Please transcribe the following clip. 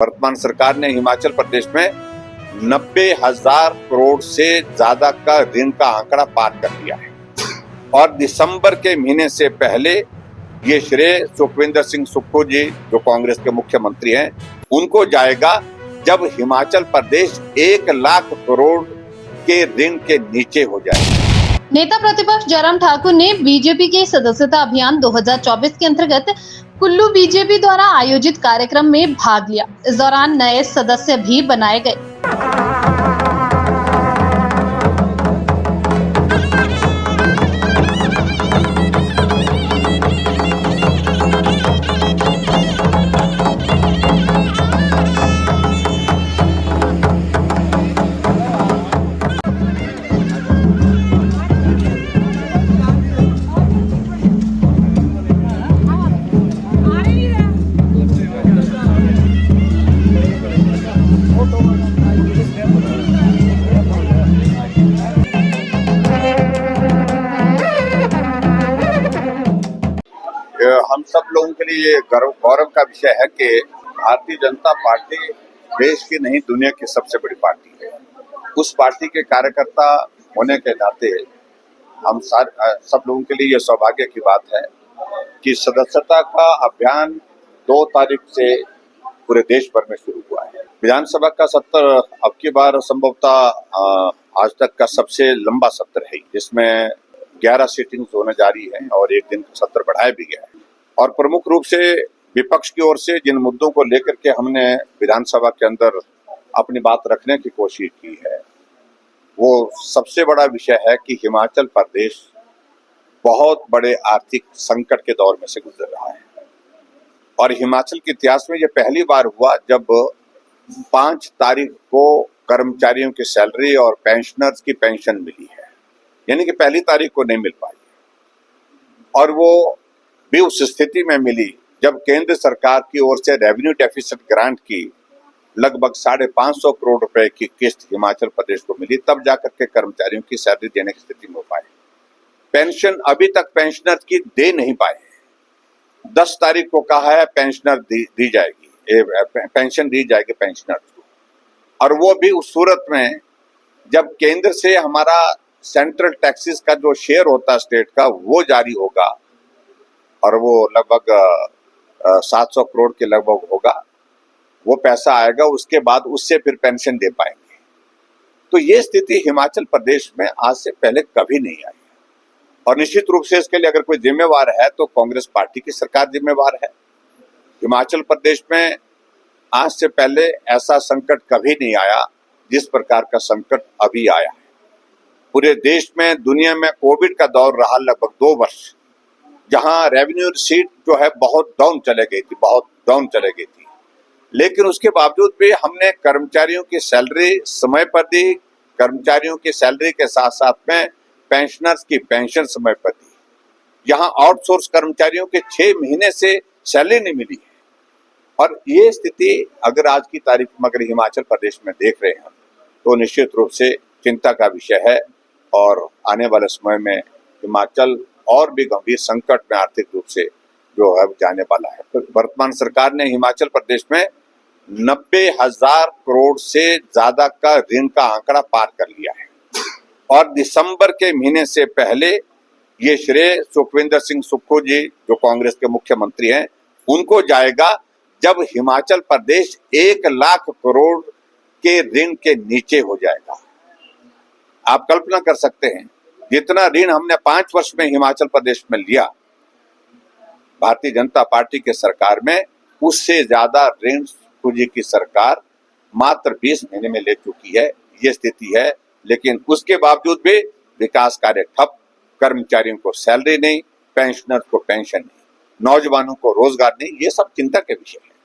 वर्तमान सरकार ने हिमाचल प्रदेश में 90,000 करोड़ से ज्यादा का ऋण का आंकड़ा पार कर लिया है और दिसंबर के महीने से पहले ये श्रेय सुखविंदर सिंह सुक्खू जी जो कांग्रेस के मुख्यमंत्री हैं उनको जाएगा जब हिमाचल प्रदेश 1 लाख करोड़ के ऋण के नीचे हो जाएगा। नेता प्रतिपक्ष जयराम ठाकुर ने बीजेपी के सदस्यता अभियान 2024 के अंतर्गत कुल्लू बीजेपी द्वारा आयोजित कार्यक्रम में भाग लिया। इस दौरान नए सदस्य भी बनाए गए। हम सब लोगों के लिए ये गौरव का विषय है कि भारतीय जनता पार्टी देश की नहीं दुनिया की सबसे बड़ी पार्टी है। उस पार्टी के कार्यकर्ता होने के नाते हम सब लोगों के लिए ये सौभाग्य की बात है कि सदस्यता का अभियान 2 तारीख से पूरे देश भर में शुरू हुआ है। विधानसभा का सत्र अब की बार संभवतः आज तक का सबसे लंबा सत्र है, जिसमें 11 सीटिंग्स होने जा रही है और 1 दिन का सत्र बढ़ाया भी गया है। और प्रमुख रूप से विपक्ष की ओर से जिन मुद्दों को लेकर के हमने विधानसभा के अंदर अपनी बात रखने की कोशिश की है, वो सबसे बड़ा विषय है कि हिमाचल प्रदेश बहुत बड़े आर्थिक संकट के दौर में से गुजर रहा है और हिमाचल के इतिहास में यह पहली बार हुआ जब 5 तारीख को कर्मचारियों की सैलरी और पेंशनर्स की पेंशन मिली है, यानी कि पहली तारीख को नहीं मिल पाई और वो भी उस स्थिति में मिली जब केंद्र सरकार की ओर से रेवेन्यू डेफिसिट ग्रांट की लगभग 550 करोड़ रुपए की किस्त हिमाचल प्रदेश को मिली, तब जाकर के कर्मचारियों की सैलरी देने की स्थिति में हो पाए। पेंशन अभी तक पेंशनर की दे नहीं पाए। 10 तारीख को कहा है पेंशनर दी जाएगी, पेंशन दी जाएगी पेंशनर को, और वो भी उस सूरत में जब केंद्र से हमारा सेंट्रल टैक्सेस का जो शेयर होता है स्टेट का वो जारी होगा और वो लगभग 700 करोड़ के लगभग होगा, वो पैसा आएगा, उसके बाद उससे फिर पेंशन दे पाएंगे। तो ये स्थिति हिमाचल प्रदेश में आज से पहले कभी नहीं आई और निश्चित रूप से इसके लिए अगर कोई जिम्मेवार है तो कांग्रेस पार्टी की सरकार जिम्मेवार है। हिमाचल प्रदेश में आज से पहले ऐसा संकट कभी नहीं आया जिस प्रकार का संकट अभी आया है। पूरे देश में दुनिया में कोविड का दौर रहा लगभग 2 वर्ष, जहां रेवेन्यू रिसीट जो है बहुत डाउन चले गई थी, लेकिन उसके बावजूद भी हमने कर्मचारियों की सैलरी समय पर दी, कर्मचारियों की सैलरी के साथ साथ में पेंशनर्स की पेंशन समय पर दी। यहाँ आउटसोर्स कर्मचारियों के 6 महीने से सैलरी नहीं मिली है और ये स्थिति अगर आज की तारीख में अगर हिमाचल प्रदेश में देख रहे हैं तो निश्चित रूप से चिंता का विषय है और आने वाले समय में हिमाचल और भी गंभीर संकट में आर्थिक रूप से जो है जाने वाला है। तो वर्तमान सरकार ने हिमाचल प्रदेश में 90,000 करोड़ से ज्यादा का ऋण का आंकड़ा पार कर लिया है और दिसंबर के महीने से पहले ये श्रेय सुखविंदर सिंह सुक्खू जी जो कांग्रेस के मुख्यमंत्री हैं उनको जाएगा जब हिमाचल प्रदेश 1 लाख करोड़ के ऋण के नीचे हो जाएगा। आप कल्पना कर सकते हैं जितना ऋण हमने 5 वर्ष में हिमाचल प्रदेश में लिया भारतीय जनता पार्टी के सरकार में, उससे ज्यादा ऋण सुक्खू जी की सरकार मात्र 20 महीने में ले चुकी है। ये स्थिति है, लेकिन उसके बावजूद भी विकास कार्य ठप, कर्मचारियों को सैलरी नहीं, पेंशनर को पेंशन नहीं, नौजवानों को रोजगार नहीं, ये सब चिंता के विषय है।